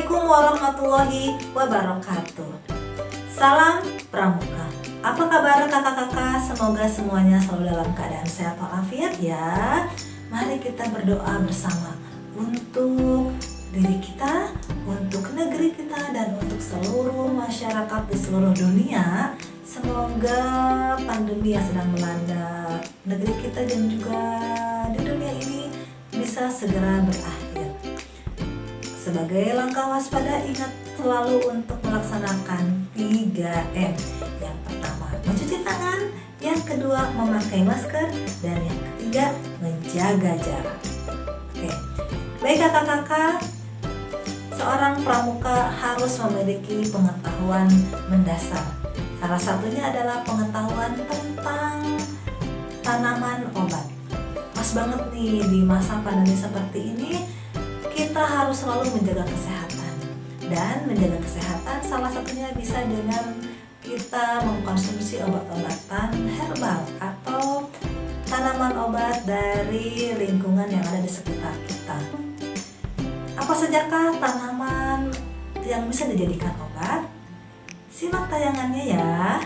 Assalamualaikum warahmatullahi wabarakatuh. Salam Pramuka. Apa kabar kakak-kakak? Semoga semuanya selalu dalam keadaan sehat walafiat ya. Mari kita berdoa bersama untuk diri kita, untuk negeri kita, dan untuk seluruh masyarakat di seluruh dunia. Semoga pandemi yang sedang melanda negeri kita dan juga di dunia ini bisa segera berakhir. Sebagai langkah waspada, ingat selalu untuk melaksanakan 3M. Yang pertama, mencuci tangan. Yang kedua, memakai masker. Dan yang ketiga, menjaga jarak. Oke, baik kakak-kakak, seorang pramuka harus memiliki pengetahuan mendasar. Salah satunya adalah pengetahuan tentang tanaman obat. Pas banget nih di masa pandemi seperti ini, kita harus selalu menjaga kesehatan. Dan menjaga kesehatan salah satunya bisa dengan kita mengkonsumsi obat-obatan herbal atau tanaman obat dari lingkungan yang ada di sekitar kita. Apa sajakah tanaman yang bisa dijadikan obat? Simak tayangannya ya.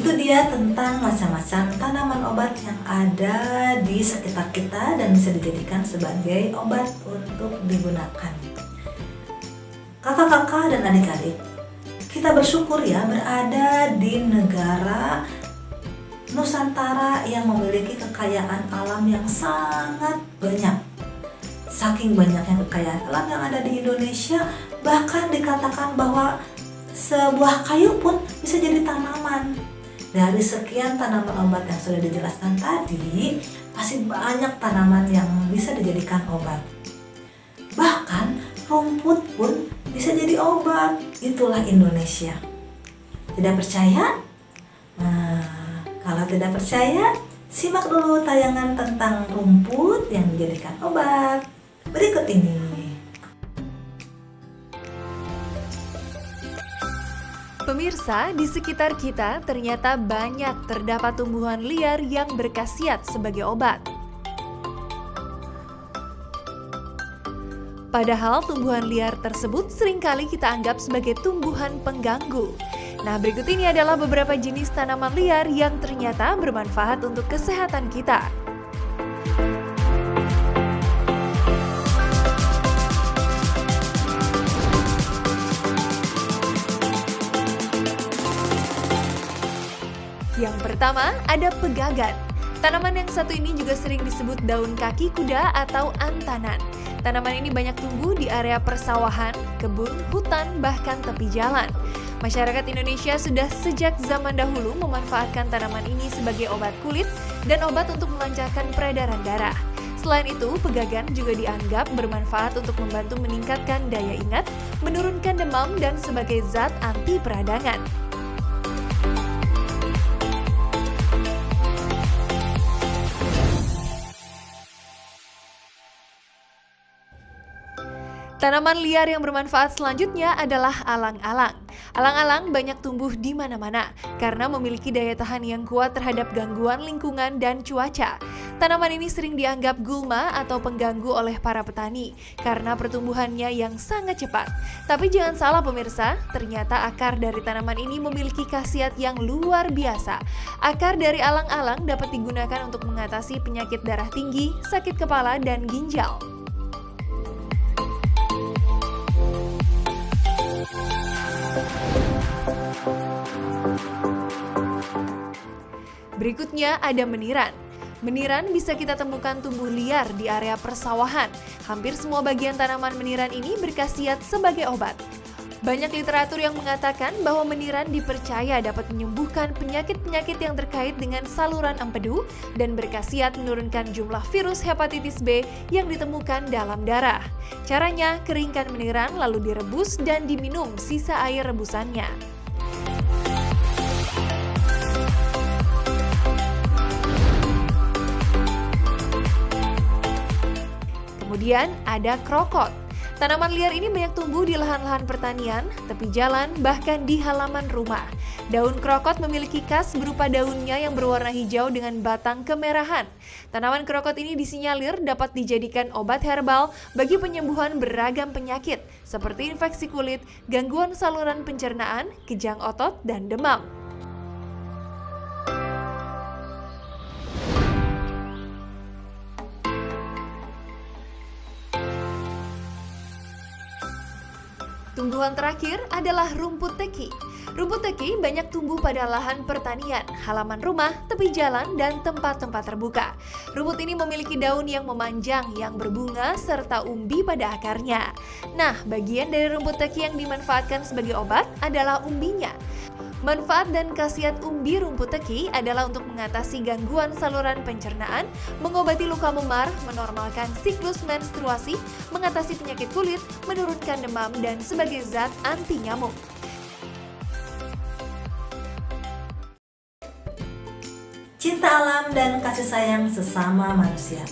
Itu dia tentang macam-macam tanaman obat yang ada di sekitar kita dan bisa dijadikan sebagai obat untuk digunakan. Kakak-kakak dan adik-adik, kita bersyukur ya berada di negara Nusantara yang memiliki kekayaan alam yang sangat banyak. Saking banyaknya kekayaan alam yang ada di Indonesia, bahkan dikatakan bahwa sebuah kayu pun bisa jadi tanaman. Dari sekian tanaman obat yang sudah dijelaskan tadi, masih banyak tanaman yang bisa dijadikan obat. Bahkan rumput pun bisa jadi obat. Itulah Indonesia. Tidak percaya? Nah, kalau tidak percaya, simak dulu tayangan tentang rumput yang dijadikan obat berikut ini. Pemirsa, di sekitar kita ternyata banyak terdapat tumbuhan liar yang berkhasiat sebagai obat. Padahal tumbuhan liar tersebut seringkali kita anggap sebagai tumbuhan pengganggu. Nah, berikut ini adalah beberapa jenis tanaman liar yang ternyata bermanfaat untuk kesehatan kita. Yang pertama, ada pegagan. Tanaman yang satu ini juga sering disebut daun kaki kuda atau antanan. Tanaman ini banyak tumbuh di area persawahan, kebun, hutan, bahkan tepi jalan. Masyarakat Indonesia sudah sejak zaman dahulu memanfaatkan tanaman ini sebagai obat kulit dan obat untuk melancarkan peredaran darah. Selain itu, pegagan juga dianggap bermanfaat untuk membantu meningkatkan daya ingat, menurunkan demam, dan sebagai zat anti peradangan. Tanaman liar yang bermanfaat selanjutnya adalah alang-alang. Alang-alang banyak tumbuh di mana-mana karena memiliki daya tahan yang kuat terhadap gangguan lingkungan dan cuaca. Tanaman ini sering dianggap gulma atau pengganggu oleh para petani karena pertumbuhannya yang sangat cepat. Tapi jangan salah pemirsa, ternyata akar dari tanaman ini memiliki khasiat yang luar biasa. Akar dari alang-alang dapat digunakan untuk mengatasi penyakit darah tinggi, sakit kepala, dan ginjal. Berikutnya ada meniran. Meniran bisa kita temukan tumbuh liar di area persawahan. Hampir semua bagian tanaman meniran ini berkhasiat sebagai obat. Banyak literatur yang mengatakan bahwa meniran dipercaya dapat menyembuhkan penyakit-penyakit yang terkait dengan saluran empedu dan berkhasiat menurunkan jumlah virus hepatitis B yang ditemukan dalam darah. Caranya, keringkan meniran lalu direbus dan diminum sisa air rebusannya. Kemudian ada krokot. Tanaman liar ini banyak tumbuh di lahan-lahan pertanian, tepi jalan, bahkan di halaman rumah. Daun krokot memiliki khas berupa daunnya yang berwarna hijau dengan batang kemerahan. Tanaman krokot ini disinyalir dapat dijadikan obat herbal bagi penyembuhan beragam penyakit seperti infeksi kulit, gangguan saluran pencernaan, kejang otot, dan demam. Tumbuhan terakhir adalah rumput teki. Rumput teki banyak tumbuh pada lahan pertanian, halaman rumah, tepi jalan, dan tempat-tempat terbuka. Rumput ini memiliki daun yang memanjang, yang berbunga, serta umbi pada akarnya. Nah, bagian dari rumput teki yang dimanfaatkan sebagai obat adalah umbinya. Manfaat dan khasiat umbi rumput teki adalah untuk mengatasi gangguan saluran pencernaan, mengobati luka memar, menormalkan siklus menstruasi, mengatasi penyakit kulit, menurunkan demam, dan sebagai zat anti nyamuk. Cinta alam dan kasih sayang sesama manusia.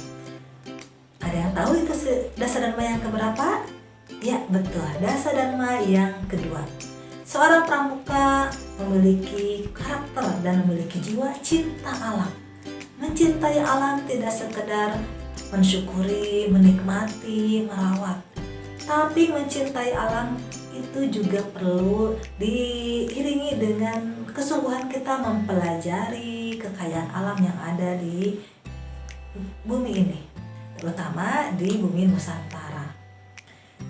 Ada yang tahu itu dasa dharma yang keberapa? Ya, betul, dasa dharma yang kedua. Seorang pramuka memiliki karakter dan memiliki jiwa cinta alam. Mencintai alam tidak sekedar mensyukuri, menikmati, merawat, tapi mencintai alam itu juga perlu diiringi dengan kesungguhan kita mempelajari kekayaan alam yang ada di bumi ini, terutama di bumi Nusantara.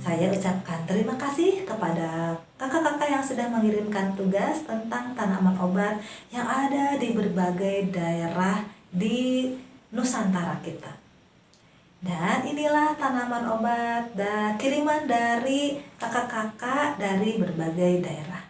Saya ucapkan terima kasih kepada kakak-kakak yang sudah mengirimkan tugas tentang tanaman obat yang ada di berbagai daerah di Nusantara kita. Dan inilah tanaman obat dan kiriman dari kakak-kakak dari berbagai daerah.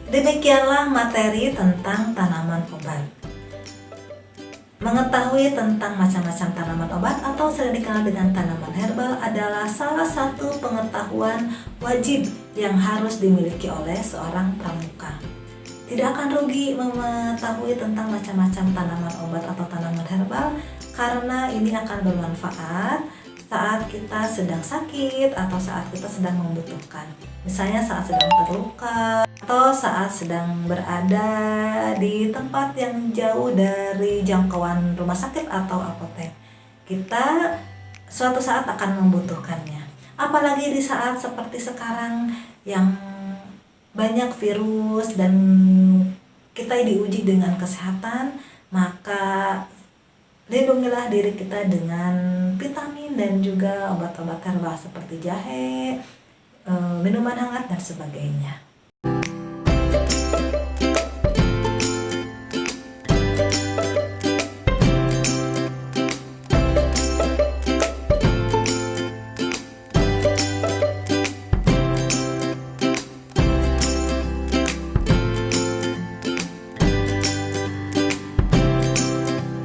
Demikianlah materi tentang tanaman obat. Mengetahui tentang macam-macam tanaman obat atau sering dikenal dengan tanaman herbal adalah salah satu pengetahuan wajib yang harus dimiliki oleh seorang pramuka. Tidak akan rugi mengetahui tentang macam-macam tanaman obat atau tanaman herbal karena ini akan bermanfaat saat kita sedang sakit atau saat kita sedang membutuhkan. Misalnya saat sedang terluka atau saat sedang berada di tempat yang jauh dari jangkauan rumah sakit atau apotek. Kita suatu saat akan membutuhkannya. Apalagi di saat seperti sekarang yang banyak virus dan kita diuji dengan kesehatan, maka lindungilah diri kita dengan vitamin dan juga obat-obat herbal seperti jahe, minuman hangat dan sebagainya.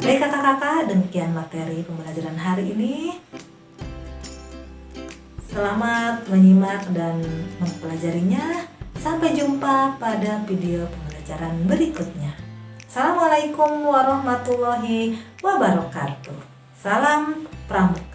Baik kakak-kakak, demikian materi pembelajaran hari ini. Selamat menyimak dan mempelajarinya. Sampai jumpa pada video pembelajaran berikutnya. Assalamualaikum warahmatullahi wabarakatuh. Salam Pramuka.